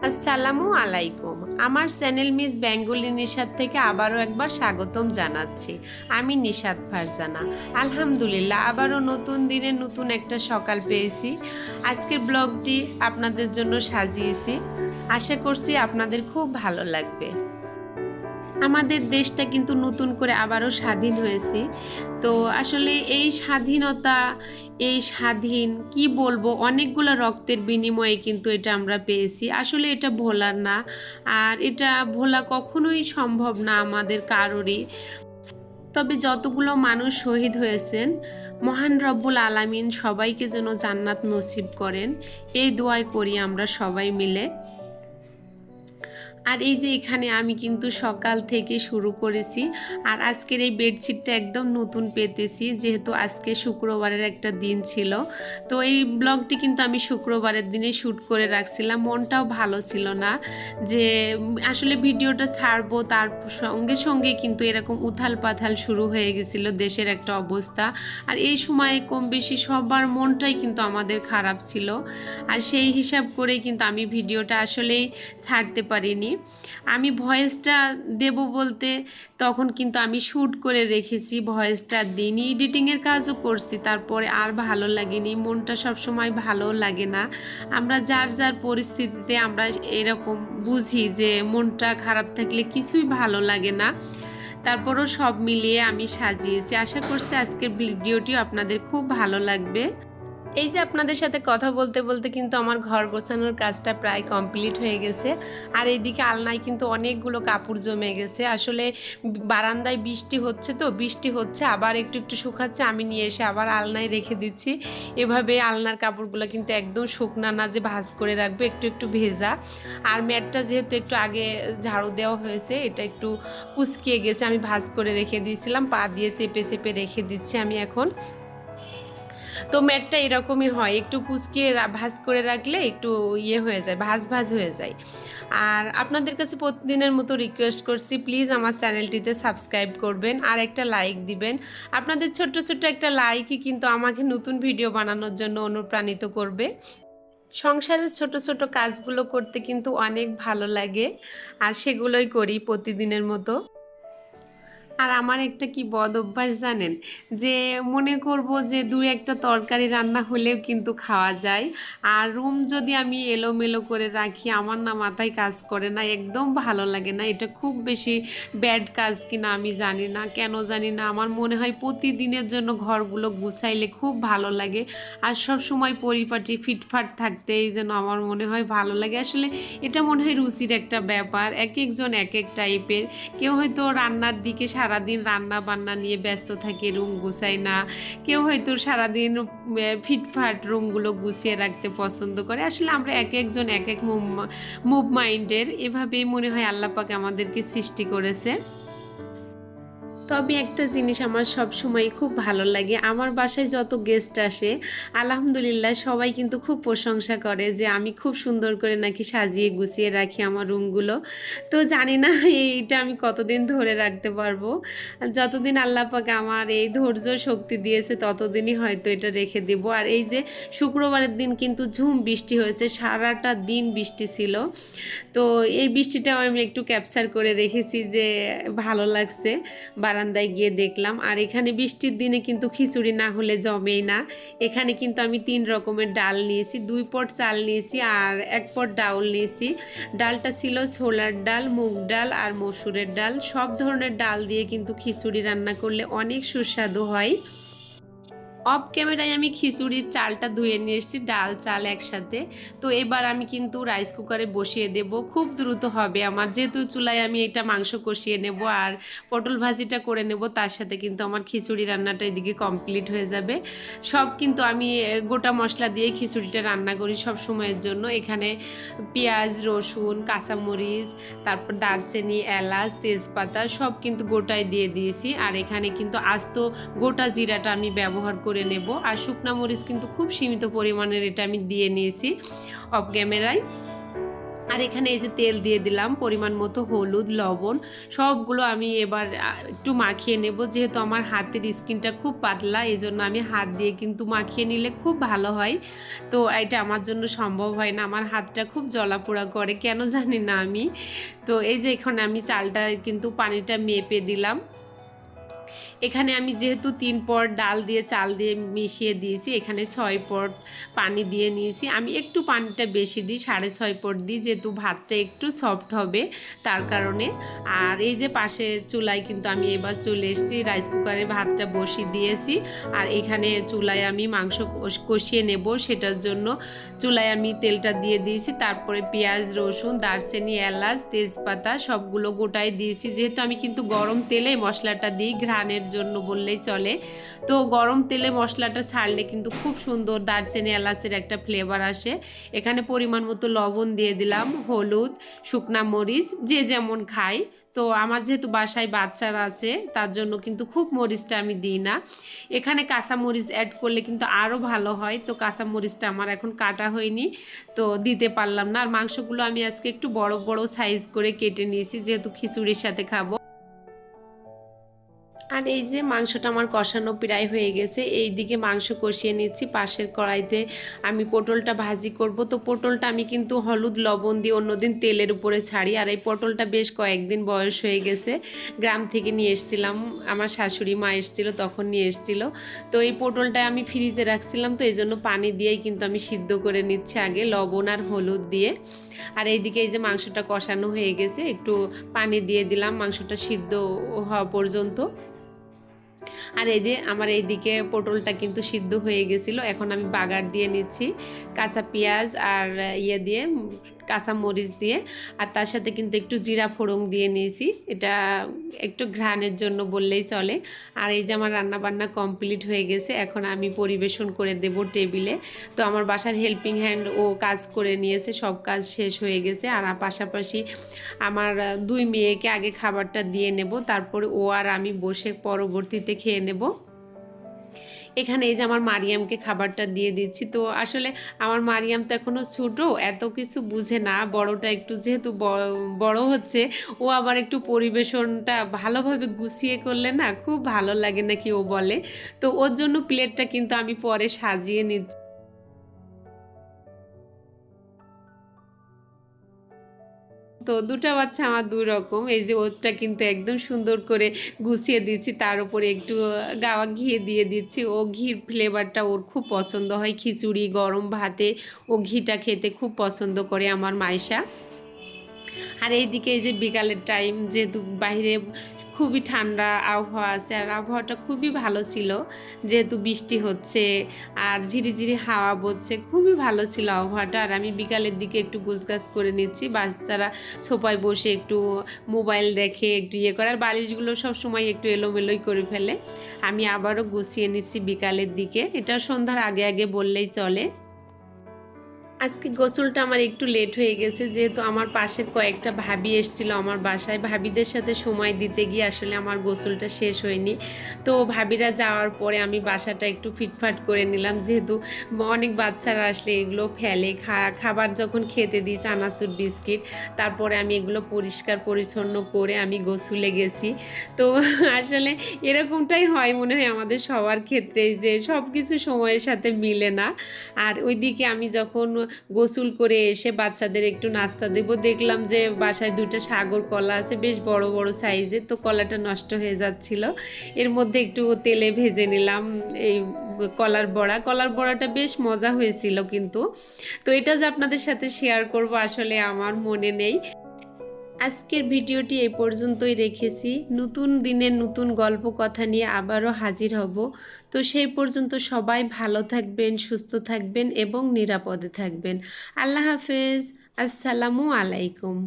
আসসালামু আলাইকুম। আমার চ্যানেল মিস বেঙ্গলি নিশাত থেকে আবারও একবার স্বাগতম জানাচ্ছি। আমি নিশাত ফারজানা। আলহামদুলিল্লাহ আবারও নতুন দিনে নতুন একটা সকাল পেয়েছি। আজকের ব্লগটি আপনাদের জন্য সাজিয়েছি। আশা করছি আপনাদের খুব ভালো লাগবে। আমাদের দেশটা কিন্তু নতুন করে আবারও স্বাধীন হয়েছে। তো আসলে এই স্বাধীনতা, এই স্বাধীন কি বলবো, অনেকগুলো রক্তের বিনিময়ে কিন্তু এটা আমরা পেয়েছি। আসলে এটা ভোলার না, আর এটা ভোলা কখনোই সম্ভব না আমাদের কারোরই। তবে যতগুলো মানুষ শহীদ হয়েছেন, মহান রব্বুল আলামিন সবাইকে যেন জান্নাত নসিব করেন, এই দোয়াই করি আমরা সবাই মিলে। আর এই যে এখানে আমি কিন্তু সকাল থেকে শুরু করেছি, আর আজকের এই বেডশিটটা একদম নতুন পেতেছি, যেহেতু আজকে শুক্রবারের একটা দিন ছিল। তো এই ব্লগটি কিন্তু আমি শুক্রবারের দিনে শ্যুট করে রাখছিলাম। মনটাও ভালো ছিল না যে আসলে ভিডিওটা ছাড়বো, তার সঙ্গে সঙ্গে কিন্তু এরকম উথাল পাথাল শুরু হয়ে গেছিলো দেশের একটা অবস্থা। আর এই সময়ে কম বেশি সবার মনটাই কিন্তু আমাদের খারাপ ছিল, আর সেই হিসাব করেই কিন্তু আমি ভিডিওটা আসলেই ছাড়তে পারিনি। আমি ভয়েসটা দেব বলতে তখন কিন্তু আমি শ্যুট করে রেখেছি, ভয়েসটা দিইনি, এডিটিংয়ের কাজও করছি, তারপরে আর ভালো লাগেনি। মনটা সবসময় ভালো লাগে না। আমরা যার যার পরিস্থিতিতে আমরা এরকম বুঝি যে মনটা খারাপ থাকলে কিছুই ভালো লাগে না। তারপরও সব মিলিয়ে আমি সাজিয়েছি। আশা করছি আজকের ভিডিওটিও আপনাদের খুব ভালো লাগবে। এই যে আপনাদের সাথে কথা বলতে বলতে কিন্তু আমার ঘর গোছানোর কাজটা প্রায় কমপ্লিট হয়ে গেছে। আর এইদিকে আলনায় কিন্তু অনেকগুলো কাপড় জমে গেছে। আসলে বারান্দায় বৃষ্টি হচ্ছে, তো বৃষ্টি হচ্ছে আবার একটু একটু শুকাচ্ছে, আমি নিয়ে এসে আবার আলনায় রেখে দিচ্ছি। এভাবে আলনার কাপড়গুলো কিন্তু একদম শুকনা না যে ভাঁজ করে রাখবো, একটু একটু ভেজা। আর ম্যাটটা যেহেতু একটু আগে ঝাড়ু দেওয়া হয়েছে, এটা একটু কুচকিয়ে গেছে, আমি ভাঁজ করে রেখে দিয়েছিলাম, পা দিয়ে চেপে চেপে রেখে দিচ্ছি আমি এখন। তো ম্যাটটা এরকমই হয়, একটু কুচকিয়ে ভাঁজ করে রাখলে একটু ইয়ে হয়ে যায়, ভাঁজ ভাঁজ হয়ে যায়। আর আপনাদের কাছে প্রতিদিনের মতো রিকোয়েস্ট করছি, প্লিজ আমার চ্যানেলটিতে সাবস্ক্রাইব করবেন আর একটা লাইক দিবেন। আপনাদের ছোট্ট ছোট্ট একটা লাইকই কিন্তু আমাকে নতুন ভিডিও বানানোর জন্য অনুপ্রাণিত করবে। সংসারের ছোট ছোট কাজগুলো করতে কিন্তু অনেক ভালো লাগে, আর সেগুলোই করি প্রতিদিনের মতো। আর আমার একটা কি বদ অভ্যাস জানেন, যে মনে করব যে দু একটা তরকারি রান্না হলেও কিন্তু খাওয়া যায়। আর রুম যদি আমি এলোমেলো করে রাখি, আমার না মাথায় কাজ করে না, একদম ভালো লাগে না। এটা খুব বেশি ব্যাড কাজ কিনা আমি জানি না, কেন জানি না আমার মনে হয় প্রতিদিনের জন্য ঘরগুলো গুছাইলে খুব ভালো লাগে। আর সব সময় পরিপাটি ফিটফাট থাকতেই যেন আমার মনে হয় ভালো লাগে। আসলে এটা মনে হয় রুচির একটা ব্যাপার, এক একজন এক এক টাইপের। কেউ হয়তো রান্নার দিকে সারাদিন রান্না বান্না নিয়ে ব্যস্ত থাকে, রুম গুছায় না। কেউ হয়তো সারাদিন ফিটফাট রুমগুলো গুছিয়ে রাখতে পছন্দ করে। আসলে আমরা এক একজন এক এক মুভ মাইন্ডের, এভাবেই মনে হয় আল্লাহ পাক আমাদেরকে সৃষ্টি করেছে। তবে একটা জিনিস আমার সব সময় খুব ভালো লাগে, আমার বাসায় যত গেস্ট আসে আলহামদুলিল্লাহ সবাই কিন্তু খুব প্রশংসা করে যে আমি খুব সুন্দর করে নাকি সাজিয়ে গুছিয়ে রাখি আমার রুমগুলো। তো জানি না এইটা আমি কতদিন ধরে রাখতে পারবো। যতদিন আল্লাহ পাক আমার এই ধৈর্য শক্তি দিয়েছে ততদিনই হয়তো এটা রেখে দেব। আর এই যে শুক্রবারের দিন কিন্তু ঝুম বৃষ্টি হয়েছে, সারাটা দিন বৃষ্টি ছিল। তো এই বৃষ্টিটাও আমি একটু ক্যাপচার করে রেখেছি, যে ভালো লাগছে। বারান্দায় গিয়ে দেখলাম, আর এখানে বৃষ্টির দিনে কিন্তু খিচুড়ি না হলে জমেই না। এখানে কিন্তু আমি 3 রকমের ডাল নিয়েছি, 2 পট চাল নিয়েছি আর 1 পট ডাউল নিয়েছি। ডালটা ছিল ছোলার ডাল, মুগ ডাল আর মসুরের ডাল। সব ধরনের ডাল দিয়ে কিন্তু খিচুড়ি রান্না করলে অনেক সুস্বাদু হয়। অফ ক্যামেরায় আমি খিচুড়ির চালটা ধুয়ে নিয়ে এসেছি, ডাল চাল একসাথে। তো এবার আমি কিন্তু রাইস কুকারে বসিয়ে দেব, খুব দ্রুত হবে আমার, যেহেতু চুলায় আমি এটা মাংস কষিয়ে নেব আর পটল ভাজিটা করে নেব, তার সাথে কিন্তু আমার খিচুড়ি রান্নাটা এদিকে কমপ্লিট হয়ে যাবে। সব কিন্তু আমি গোটা মশলা দিয়ে খিচুড়িটা রান্না করি সব সময়ের জন্য। এখানে পেঁয়াজ, রসুন, কাঁচামরিচ, তারপর দারচিনি, এলাচ, তেজপাতা সব কিন্তু গোটায় দিয়ে দিয়েছি। আর এখানে কিন্তু আস্ত গোটা জিরাটা আমি ব্যবহার করে নেব, আর শুকনা মরিচ কিন্তু খুব সীমিত পরিমাণের এটা আমি দিয়ে নিয়েছি অফ ক্যামেরায়। আর এখানে এই যে তেল দিয়ে দিলাম, পরিমাণ মতো হলুদ, লবণ, সবগুলো আমি এবার একটু মাখিয়ে নেব। যেহেতু আমার হাতের স্কিনটা খুব পাতলা, এই জন্য আমি হাত দিয়ে কিন্তু মাখিয়ে নিলে খুব ভালো হয়। তো এটা আমার জন্য সম্ভব হয় না, আমার হাতটা খুব জ্বলাপোড়া করে কেন জানি না আমি। তো এই যে এখানে আমি চালটা কিন্তু পানিটা মেপে দিলাম। এখানে আমি যেহেতু 3 পট ডাল দিয়ে চাল দিয়ে মিশিয়ে দিয়েছি, এখানে 6 পট পানি দিয়ে নিয়েছি। আমি একটু পানিটা বেশি দিই, 6.5 পট দিই, যেহেতু ভাতটা একটু সফট হবে তার কারণে। আর এই যে পাশে চুলায় কিন্তু আমি এবার চলে এসেছি, রাইস কুকারে ভাতটা বসিয়ে দিয়েছি। আর এখানে চুলায় আমি মাংস কষিয়ে নেব, সেটার জন্য চুলায় আমি তেলটা দিয়ে দিয়েছি। তারপরে পেঁয়াজ, রসুন, দারচিনি, এলাচ, তেজপাতা সবগুলো গোটায় দিয়েছি। যেহেতু আমি কিন্তু গরম তেলে মশলাটা দিই, ঘ্রাণের জন্য বললেই চলে। তো গরম তেলে মশলাটা ছাড়লে কিন্তু খুব সুন্দর দারচিনি এলাচের একটা ফ্লেভার আসে। এখানে পরিমাণ মতো লবণ দিয়ে দিলাম, হলুদ, শুকনা মরিচ, যে যেমন খায়। তো আমার যেহেতু বাসায় বাচ্চারা আছে তার জন্য কিন্তু খুব মরিচটা আমি দিই না। এখানে কাঁচা মরিচ অ্যাড করলে কিন্তু আরও ভালো হয়। তো কাঁচা মরিচটা আমার এখন কাটা হয়নি, তো দিতে পারলাম না। আর মাংসগুলো আমি আজকে একটু বড় বড় সাইজ করে কেটে নিয়েছি, যেহেতু খিচুড়ির সাথে খাবো। আর এই যে মাংসটা আমার কষানো প্রায় হয়ে গেছে, এই দিকে মাংস কষিয়ে নিচ্ছি। পাশের কড়াইতে আমি পটলটা ভাজি করব। তো পটলটা আমি কিন্তু হলুদ লবণ দিয়ে অন্যদিন তেলের উপরে ছাড়ি। আর এই পটলটা বেশ কয়েকদিন বয়স হয়ে গেছে, গ্রাম থেকে নিয়ে এসেছিলাম, আমার শাশুড়ি মা এসেছিলো তখন নিয়ে এসেছিলো। তো এই পটলটা আমি ফ্রিজে রাখছিলাম, তো এই জন্য পানি দিয়েই কিন্তু আমি সিদ্ধ করে নিচ্ছি আগে, লবণ আর হলুদ দিয়ে। আর এইদিকে এই যে মাংসটা কষানো হয়ে গেছে, একটু পানি দিয়ে দিলাম মাংসটা সিদ্ধ হওয়া পর্যন্ত। আর এই যে আমার এইদিকে পটলটা কিন্তু সিদ্ধ হয়ে গেছিলো। এখন আমি বাগার দিয়ে নিচ্ছি কাঁচা পেঁয়াজ আর দিয়ে কাঁচা মরিচ দিয়ে, আর তার সাথে কিন্তু একটু জিরা ফোড়ন দিয়ে নিয়েছি, এটা একটু ঘ্রাণের জন্য বললেই চলে। আর এই যে আমার রান্নাবান্না কমপ্লিট হয়ে গেছে, এখন আমি পরিবেশন করে দেব টেবিলে। তো আমার বাসার হেল্পিং হ্যান্ড ও কাজ করে নিয়েছে, সব কাজ শেষ হয়ে গেছে। আর পাশাপাশি আমার 2 মেয়েকে আগে খাবারটা দিয়ে নেব, তারপরে ও আর আমি বসে পরবর্তীতে খেয়ে নেব। এখানে এই যে আমার মারিয়ামকে খাবারটা দিয়ে দিচ্ছি। তো আসলে আমার মারিয়াম তো এখনও ছোটো, এত কিছু বুঝে না, বড়টা একটু যেহেতু বড় হচ্ছে, ও আবার একটু পরিবেশনটা ভালোভাবে গুছিয়ে করলে না খুব ভালো লাগে নাকি ও বলে। তো ওর জন্য প্লেটটা কিন্তু আমি পরে সাজিয়ে নিচ্ছি। তো দুটা বাচ্চা আমার 2 রকম। এই যে ওরটা কিন্তু একদম সুন্দর করে গুছিয়ে দিচ্ছি, তার উপরে একটু গাওয়া ঘি দিয়ে দিচ্ছি। ও ঘির ফ্লেভারটা ওর খুব পছন্দ হয়, খিচুড়ি গরম ভাতে ও ঘিটা খেতে খুব পছন্দ করে আমার মাইশা। আর এইদিকে এই যে বিকালের টাইম, যেহেতু বাইরে খুবই ঠান্ডা আবহাওয়া আছে, আর আবহাওয়াটা খুবই ভালো ছিল, যেহেতু বৃষ্টি হচ্ছে আর ঝিরিঝিরি হাওয়া বচ্ছে, খুবই ভালো ছিল আবহাওয়াটা। আর আমি বিকালের দিকে একটু গোছগাছ করে নিচ্ছি, বাচ্চারা সোফায় বসে একটু মোবাইল দেখে একটু করে, আর বালিশগুলো সবসময় একটু এলোমেলোই করে ফেলে। আমি আবারও গুছিয়ে নিচ্ছি বিকালের দিকে, এটা সন্ধ্যার আগে আগে বললেই চলে। আজকে গোসলটা আমার একটু লেট হয়ে গেছে, যেহেতু আমার পাশের কয়েকটা ভাবি এসেছিলো আমার বাসায়, ভাবিদের সাথে সময় দিতে গিয়ে আসলে আমার গোসলটা শেষ হয়নি। তো ভাবিরা যাওয়ার পরে আমি বাসাটা একটু ফিটফাট করে নিলাম, যেহেতু অনেক বাচ্চারা আসলে এগুলো ফেলে, খাবার যখন খেতে দিই চানাচুর বিস্কিট, তারপরে আমি এগুলো পরিষ্কার পরিচ্ছন্ন করে আমি গোসলে গেছি। তো আসলে এরকমটাই হয় মনে হয় আমাদের সবার ক্ষেত্রেই, যে সব কিছু সময়ের সাথে মিলে না। আর ওইদিকে আমি যখন গোসল করে এসে বাচ্চাদের একটু নাস্তা দেব, দেখলাম যে বাসায় 2টা সাগর কলা আছে, বেশ বড় বড় সাইজের। তো কলাটা নষ্ট হয়ে যাচ্ছিল, এর মধ্যে একটু তেলে ভেজে নিলাম এই কলার বড়াটা বেশ মজা হয়েছিল কিন্তু। তো এটা যে আপনাদের সাথে শেয়ার করব আসলে আমার মনে নেই। আজকের ভিডিওটি এই পর্যন্তই রেখেছি, নতুন দিনের নতুন গল্প কথা নিয়ে আবারও হাজির হব। তো সেই পর্যন্ত সবাই ভালো থাকবেন, সুস্থ থাকবেন এবং নিরাপদে থাকবেন। আল্লাহ হাফেজ, আসসালামু আলাইকুম।